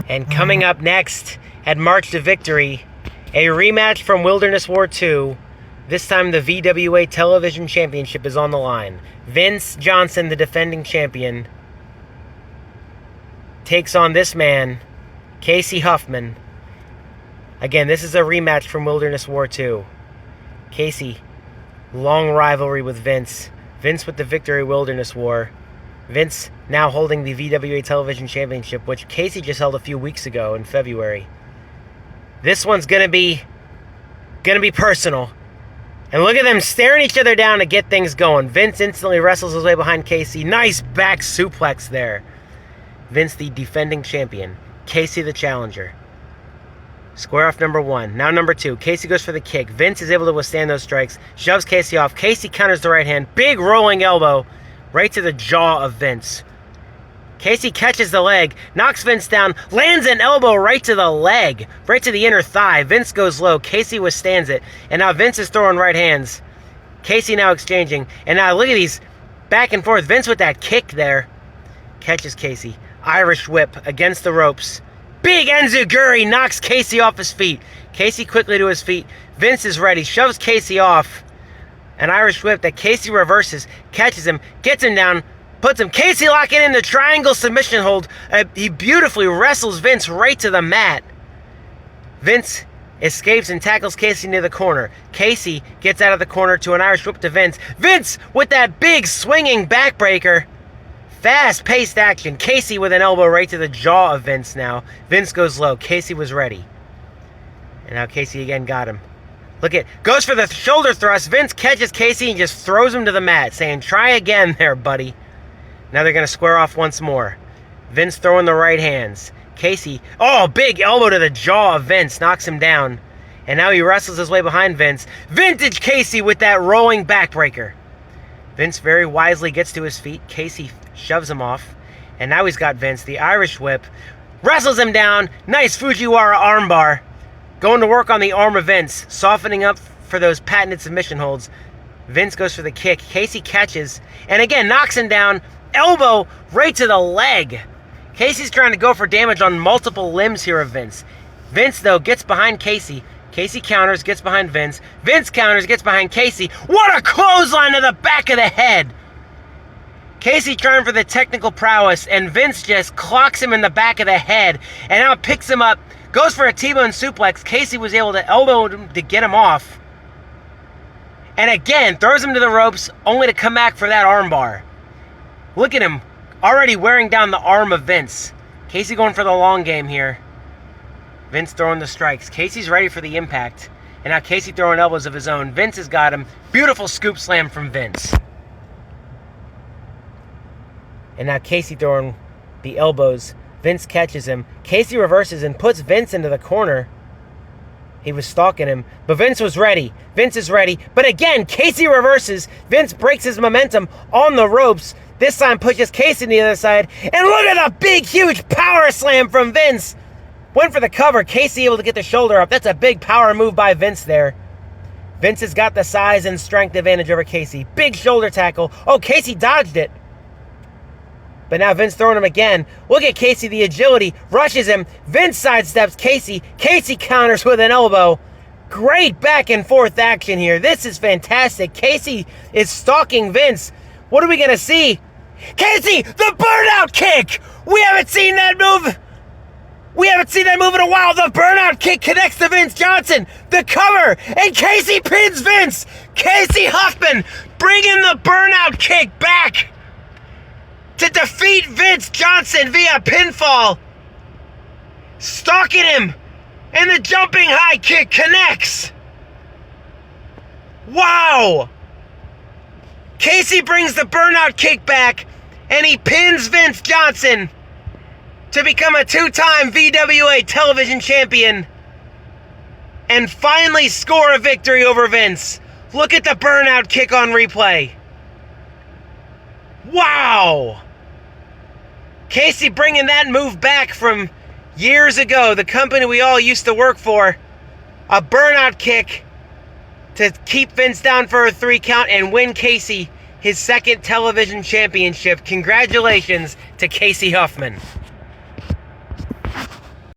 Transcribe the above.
And coming up next at March to Victory, a rematch from Wilderness War 2. This time the VWA Television Championship is on the line. Vince Johnson, the defending champion, takes on this man, Casey Huffman. Again, this is a rematch from Wilderness War 2. Casey, long rivalry with Vince. Vince with the victory Wilderness War. Vince now holding the VWA Television Championship, which Casey just held a few weeks ago in February. This one's gonna be personal. And look at them staring each other down to get things going. Vince instantly wrestles his way behind Casey. Nice back suplex there. Vince, the defending champion. Casey, the challenger. Square off number one. Now number two. Casey goes for the kick. Vince is able to withstand those strikes. Shoves Casey off. Casey counters the right hand. Big rolling elbow right to the jaw of Vince. Casey catches the leg, knocks Vince down, lands an elbow right to the leg, right to the inner thigh. Vince goes low. Casey withstands it. And now Vince is throwing right hands. Casey now exchanging. And now look at these back and forth. Vince with that kick there. Catches Casey. Irish whip against the ropes. Big enziguri knocks Casey off his feet. Casey quickly to his feet. Vince is ready. Shoves Casey off. An Irish whip that Casey reverses. Catches him. Gets him down. Puts him. Casey locking in the triangle submission hold. He beautifully wrestles Vince right to the mat. Vince escapes and tackles Casey near the corner. Casey gets out of the corner to an Irish whip to Vince. Vince with that big swinging backbreaker. Fast-paced action. Casey with an elbow right to the jaw of Vince now. Vince goes low. Casey was ready. And now Casey again got him. Look at, goes for the shoulder thrust. Vince catches Casey and just throws him to the mat, saying, try again there, buddy. Now they're going to square off once more. Vince throwing the right hands. Casey, oh, big elbow to the jaw of Vince. Knocks him down. And now he wrestles his way behind Vince. Vintage Casey with that rolling backbreaker. Vince very wisely gets to his feet. Casey shoves him off. And now he's got Vince, the Irish whip. Wrestles him down. Nice Fujiwara armbar. Going to work on the arm of Vince. Softening up for those patented submission holds. Vince goes for the kick. Casey catches. And again, knocks him down. Elbow right to the leg. Casey's trying to go for damage on multiple limbs here of Vince. Vince, though, gets behind Casey. Casey counters, gets behind Vince. Vince counters, gets behind Casey. What a clothesline to the back of the head. Casey trying for the technical prowess, and Vince just clocks him in the back of the head, and now picks him up, goes for a T-bone suplex. Casey was able to elbow him to get him off. And again, throws him to the ropes, only to come back for that armbar. Look at him, already wearing down the arm of Vince. Casey going for the long game here. Vince throwing the strikes. Casey's ready for the impact. And now Casey throwing elbows of his own. Vince has got him. Beautiful scoop slam from Vince. And now Casey throwing the elbows. Vince catches him. Casey reverses and puts Vince into the corner. He was stalking him, but Vince was ready. Vince is ready. But again, Casey reverses. Vince breaks his momentum on the ropes. This time pushes Casey to the other side. And look at the big, huge power slam from Vince. Went for the cover. Casey able to get the shoulder up. That's a big power move by Vince there. Vince has got the size and strength advantage over Casey. Big shoulder tackle. Oh, Casey dodged it. But now Vince throwing him again. Look at Casey, the agility. Rushes him. Vince sidesteps Casey. Casey counters with an elbow. Great back and forth action here. This is fantastic. Casey is stalking Vince. What are we going to see? Casey, the burnout kick! We haven't seen that move. We haven't seen that move in a while. The burnout kick connects to Vince Johnson. The cover. And Casey pins Vince. Casey Huffman bringing the burnout kick back to defeat Vince Johnson via pinfall. Stalking him. And the jumping high kick connects. Wow. Casey brings the burnout kick back, and he pins Vince Johnson to become a two-time VWA Television Champion and finally score a victory over Vince. Look at the burnout kick on replay. Wow! Casey bringing that move back from years ago, the company we all used to work for. A burnout kick to keep Vince down for a 3 count and win Casey his second television championship. Congratulations to Casey Huffman.